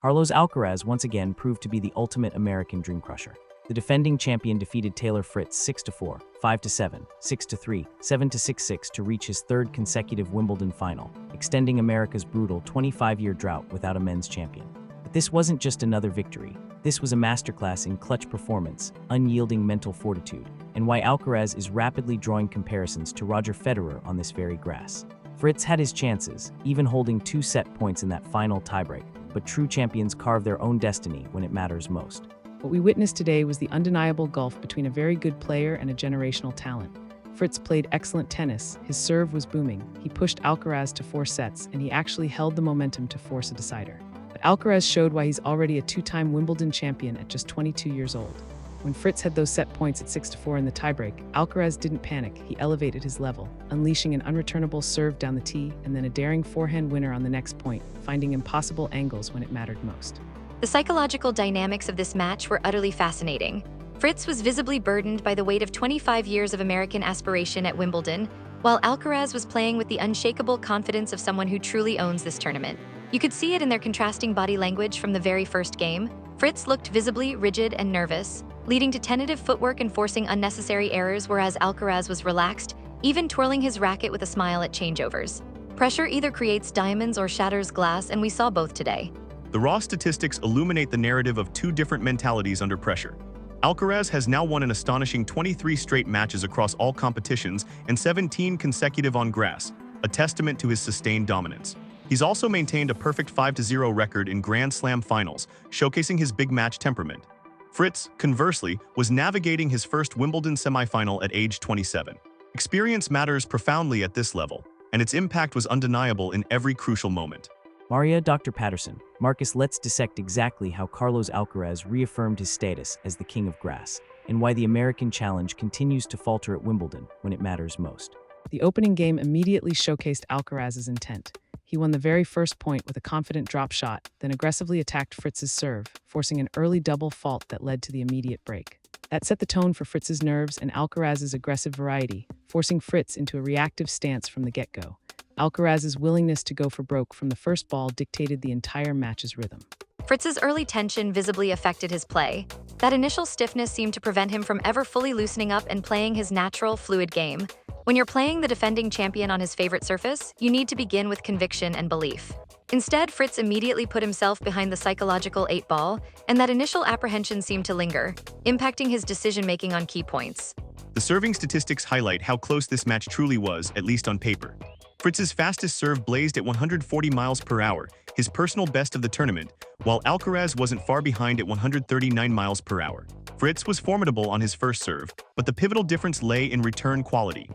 Carlos Alcaraz once again proved to be the ultimate American dream crusher. The defending champion defeated Taylor Fritz 6-4, 5-7, 6-3, 7-6-6 to reach his third consecutive Wimbledon final, extending America's brutal 25-year drought without a men's champion. But this wasn't just another victory. This was a masterclass in clutch performance, unyielding mental fortitude, and why Alcaraz is rapidly drawing comparisons to Roger Federer on this very grass. Fritz had his chances, even holding 2 set points in that final tiebreak, but true champions carve their own destiny when it matters most. What we witnessed today was the undeniable gulf between a very good player and a generational talent. Fritz played excellent tennis, his serve was booming, he pushed Alcaraz to 4 sets, and he actually held the momentum to force a decider. But Alcaraz showed why he's already a 2-time Wimbledon champion at just 22 years old. When Fritz had those set points at 6-4 in the tiebreak, Alcaraz didn't panic, he elevated his level, unleashing an unreturnable serve down the tee and then a daring forehand winner on the next point, finding impossible angles when it mattered most. The psychological dynamics of this match were utterly fascinating. Fritz was visibly burdened by the weight of 25 years of American aspiration at Wimbledon, while Alcaraz was playing with the unshakable confidence of someone who truly owns this tournament. You could see it in their contrasting body language from the very first game. Fritz looked visibly rigid and nervous, leading to tentative footwork and forcing unnecessary errors, whereas Alcaraz was relaxed, even twirling his racket with a smile at changeovers. Pressure either creates diamonds or shatters glass, and we saw both today. The raw statistics illuminate the narrative of 2 different mentalities under pressure. Alcaraz has now won an astonishing 23 straight matches across all competitions and 17 consecutive on grass, a testament to his sustained dominance. He's also maintained a perfect 5-0 record in Grand Slam finals, showcasing his big match temperament. Fritz, conversely, was navigating his first Wimbledon semifinal at age 27. Experience matters profoundly at this level, and its impact was undeniable in every crucial moment. Maria, Dr. Patterson, Marcus, let's dissect exactly how Carlos Alcaraz reaffirmed his status as the king of grass, and why the American challenge continues to falter at Wimbledon when it matters most. The opening game immediately showcased Alcaraz's intent. He won the very first point with a confident drop shot, then aggressively attacked Fritz's serve, forcing an early double fault that led to the immediate break. That set the tone for Fritz's nerves and Alcaraz's aggressive variety, forcing Fritz into a reactive stance from the get-go. Alcaraz's willingness to go for broke from the first ball dictated the entire match's rhythm. Fritz's early tension visibly affected his play. That initial stiffness seemed to prevent him from ever fully loosening up and playing his natural, fluid game. When you're playing the defending champion on his favorite surface, you need to begin with conviction and belief. Instead, Fritz immediately put himself behind the psychological 8-ball, and that initial apprehension seemed to linger, impacting his decision-making on key points. The serving statistics highlight how close this match truly was, at least on paper. Fritz's fastest serve blazed at 140 miles per hour, his personal best of the tournament, while Alcaraz wasn't far behind at 139 miles per hour. Fritz was formidable on his first serve, but the pivotal difference lay in return quality.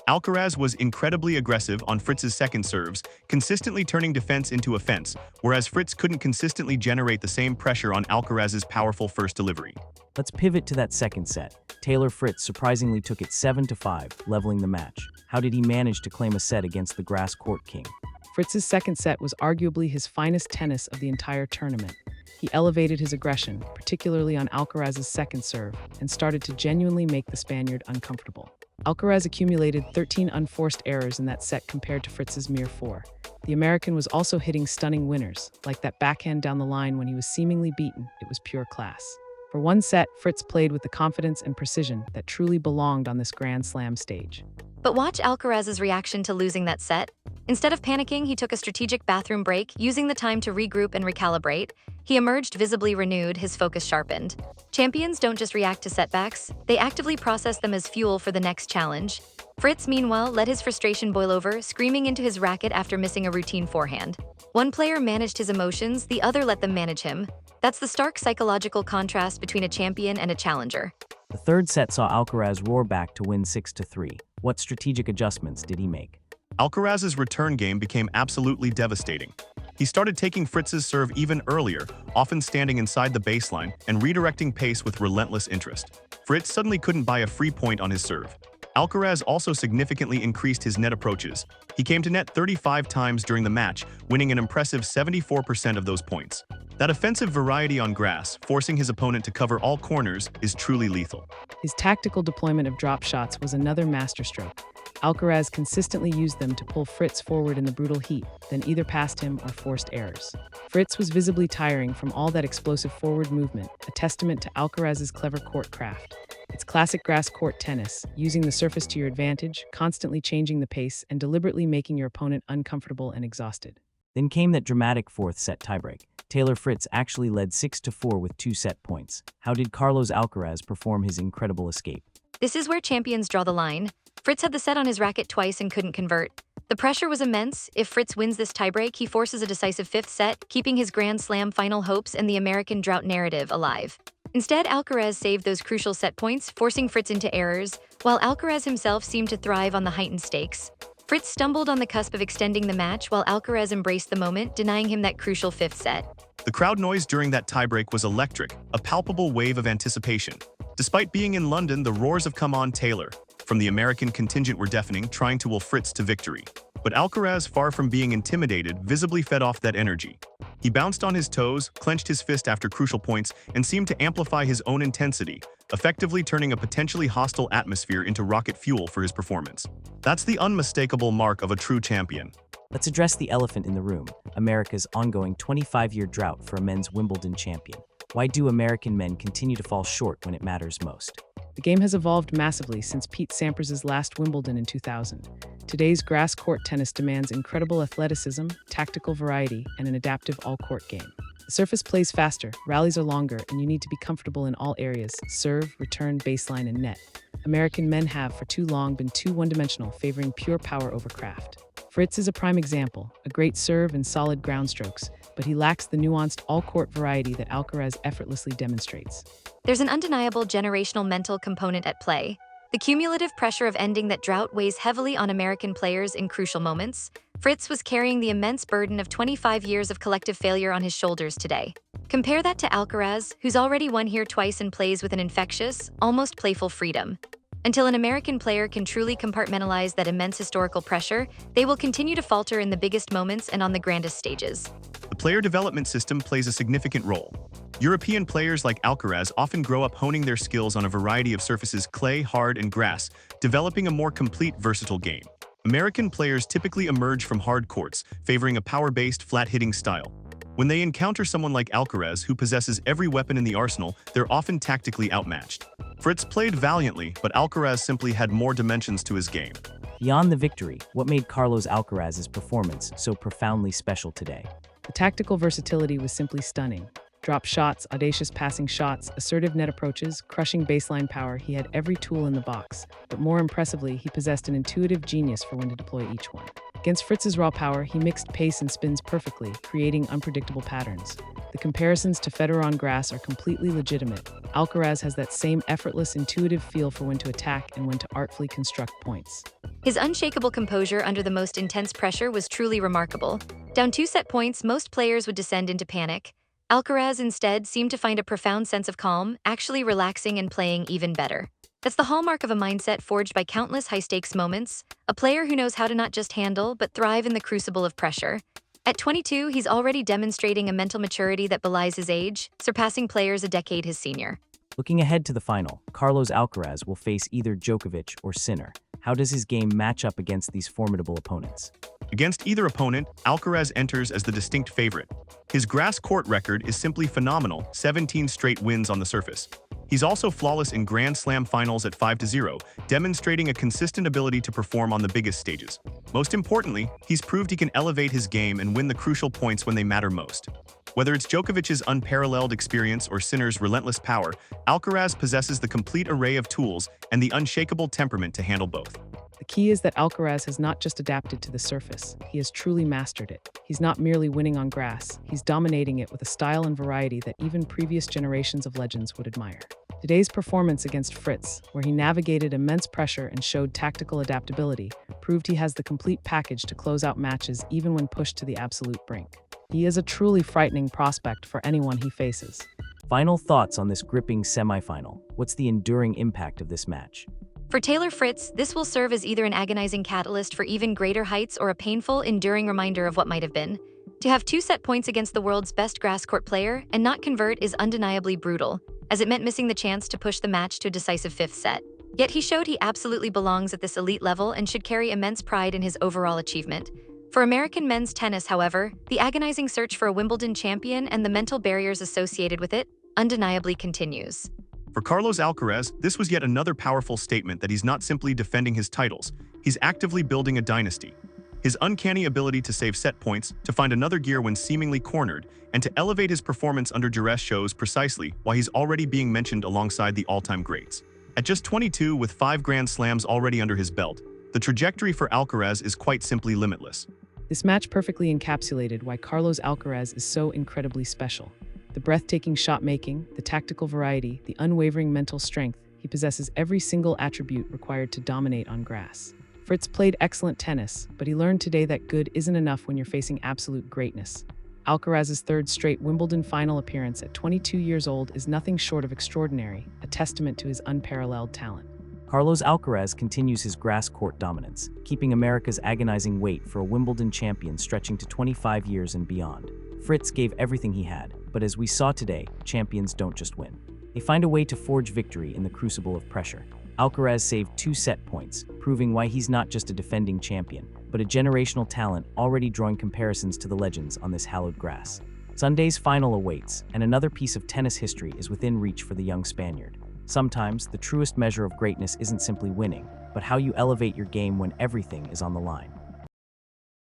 Alcaraz was incredibly aggressive on Fritz's second serves, consistently turning defense into offense, whereas Fritz couldn't consistently generate the same pressure on Alcaraz's powerful first delivery. Let's pivot to that second set. Taylor Fritz surprisingly took it 7-5, leveling the match. How did he manage to claim a set against the grass court king? Fritz's second set was arguably his finest tennis of the entire tournament. He elevated his aggression, particularly on Alcaraz's second serve, and started to genuinely make the Spaniard uncomfortable. Alcaraz accumulated 13 unforced errors in that set compared to Fritz's mere 4. The American was also hitting stunning winners, like that backhand down the line when he was seemingly beaten. It was pure class. For one set, Fritz played with the confidence and precision that truly belonged on this Grand Slam stage. But watch Alcaraz's reaction to losing that set. Instead of panicking, he took a strategic bathroom break, using the time to regroup and recalibrate. He emerged visibly renewed, his focus sharpened. Champions don't just react to setbacks, they actively process them as fuel for the next challenge. Fritz, meanwhile, let his frustration boil over, screaming into his racket after missing a routine forehand. One player managed his emotions, the other let them manage him. That's the stark psychological contrast between a champion and a challenger. The third set saw Alcaraz roar back to win 6-3. What strategic adjustments did he make? Alcaraz's return game became absolutely devastating. He started taking Fritz's serve even earlier, often standing inside the baseline and redirecting pace with relentless interest. Fritz suddenly couldn't buy a free point on his serve. Alcaraz also significantly increased his net approaches. He came to net 35 times during the match, winning an impressive 74% of those points. That offensive variety on grass, forcing his opponent to cover all corners, is truly lethal. His tactical deployment of drop shots was another masterstroke. Alcaraz consistently used them to pull Fritz forward in the brutal heat, then either passed him or forced errors. Fritz was visibly tiring from all that explosive forward movement, a testament to Alcaraz's clever court craft. It's classic grass court tennis, using the surface to your advantage, constantly changing the pace, and deliberately making your opponent uncomfortable and exhausted. Then came that dramatic fourth-set tiebreak. Taylor Fritz actually led 6-4 with 2 set points. How did Carlos Alcaraz perform his incredible escape? This is where champions draw the line. Fritz had the set on his racket twice and couldn't convert. The pressure was immense. If Fritz wins this tiebreak, he forces a decisive fifth set, keeping his Grand Slam final hopes and the American drought narrative alive. Instead, Alcaraz saved those crucial set points, forcing Fritz into errors, while Alcaraz himself seemed to thrive on the heightened stakes. Fritz stumbled on the cusp of extending the match while Alcaraz embraced the moment, denying him that crucial fifth set. The crowd noise during that tiebreak was electric, a palpable wave of anticipation. Despite being in London, the roars of "Come on, Taylor" from the American contingent were deafening, trying to will Fritz to victory. But Alcaraz, far from being intimidated, visibly fed off that energy. He bounced on his toes, clenched his fist after crucial points, and seemed to amplify his own intensity, effectively turning a potentially hostile atmosphere into rocket fuel for his performance. That's the unmistakable mark of a true champion. Let's address the elephant in the room, America's ongoing 25-year drought for a men's Wimbledon champion. Why do American men continue to fall short when it matters most? The game has evolved massively since Pete Sampras' last Wimbledon in 2000. Today's grass court tennis demands incredible athleticism, tactical variety, and an adaptive all-court game. The surface plays faster, rallies are longer, and you need to be comfortable in all areas: serve, return, baseline, and net. American men have for too long been too one-dimensional, favoring pure power over craft. Fritz is a prime example, a great serve and solid ground strokes, but he lacks the nuanced all-court variety that Alcaraz effortlessly demonstrates. There's an undeniable generational mental component at play. The cumulative pressure of ending that drought weighs heavily on American players in crucial moments. Fritz was carrying the immense burden of 25 years of collective failure on his shoulders today. Compare that to Alcaraz, who's already won here twice and plays with an infectious, almost playful freedom. Until an American player can truly compartmentalize that immense historical pressure, they will continue to falter in the biggest moments and on the grandest stages. The player development system plays a significant role. European players like Alcaraz often grow up honing their skills on a variety of surfaces: clay, hard, and grass, developing a more complete, versatile game. American players typically emerge from hard courts, favoring a power-based, flat-hitting style. When they encounter someone like Alcaraz, who possesses every weapon in the arsenal, they're often tactically outmatched. Fritz played valiantly, but Alcaraz simply had more dimensions to his game. Beyond the victory, what made Carlos Alcaraz's performance so profoundly special today? The tactical versatility was simply stunning. Drop shots, audacious passing shots, assertive net approaches, crushing baseline power, he had every tool in the box. But more impressively, he possessed an intuitive genius for when to deploy each one. Against Fritz's raw power, he mixed pace and spins perfectly, creating unpredictable patterns. The comparisons to Federer on grass are completely legitimate. Alcaraz has that same effortless, intuitive feel for when to attack and when to artfully construct points. His unshakable composure under the most intense pressure was truly remarkable. Down 2 set points, most players would descend into panic. Alcaraz instead seemed to find a profound sense of calm, actually relaxing and playing even better. That's the hallmark of a mindset forged by countless high-stakes moments, a player who knows how to not just handle, but thrive in the crucible of pressure. At 22, he's already demonstrating a mental maturity that belies his age, surpassing players a decade his senior. Looking ahead to the final, Carlos Alcaraz will face either Djokovic or Sinner. How does his game match up against these formidable opponents? Against either opponent, Alcaraz enters as the distinct favorite. His grass court record is simply phenomenal, 17 straight wins on the surface. He's also flawless in Grand Slam finals at 5-0, demonstrating a consistent ability to perform on the biggest stages. Most importantly, he's proved he can elevate his game and win the crucial points when they matter most. Whether it's Djokovic's unparalleled experience or Sinner's relentless power, Alcaraz possesses the complete array of tools and the unshakable temperament to handle both. The key is that Alcaraz has not just adapted to the surface, he has truly mastered it. He's not merely winning on grass, he's dominating it with a style and variety that even previous generations of legends would admire. Today's performance against Fritz, where he navigated immense pressure and showed tactical adaptability, proved he has the complete package to close out matches even when pushed to the absolute brink. He is a truly frightening prospect for anyone he faces. Final thoughts on this gripping semifinal. What's the enduring impact of this match? For Taylor Fritz, this will serve as either an agonizing catalyst for even greater heights or a painful, enduring reminder of what might have been. To have 2 set points against the world's best grass court player and not convert is undeniably brutal, as it meant missing the chance to push the match to a decisive 5th set. Yet he showed he absolutely belongs at this elite level and should carry immense pride in his overall achievement. For American men's tennis, however, the agonizing search for a Wimbledon champion and the mental barriers associated with it undeniably continues. For Carlos Alcaraz, this was yet another powerful statement that he's not simply defending his titles, he's actively building a dynasty. His uncanny ability to save set points, to find another gear when seemingly cornered, and to elevate his performance under duress shows precisely why he's already being mentioned alongside the all-time greats. At just 22, with 5 Grand Slams already under his belt, the trajectory for Alcaraz is quite simply limitless. This match perfectly encapsulated why Carlos Alcaraz is so incredibly special. The breathtaking shot-making, the tactical variety, the unwavering mental strength, he possesses every single attribute required to dominate on grass. Fritz played excellent tennis, but he learned today that good isn't enough when you're facing absolute greatness. Alcaraz's 3rd straight Wimbledon final appearance at 22 years old is nothing short of extraordinary, a testament to his unparalleled talent. Carlos Alcaraz continues his grass court dominance, keeping America's agonizing wait for a Wimbledon champion stretching to 25 years and beyond. Fritz gave everything he had, but as we saw today, champions don't just win. They find a way to forge victory in the crucible of pressure. Alcaraz saved 2 set points, proving why he's not just a defending champion, but a generational talent already drawing comparisons to the legends on this hallowed grass. Sunday's final awaits, and another piece of tennis history is within reach for the young Spaniard. Sometimes, the truest measure of greatness isn't simply winning, but how you elevate your game when everything is on the line.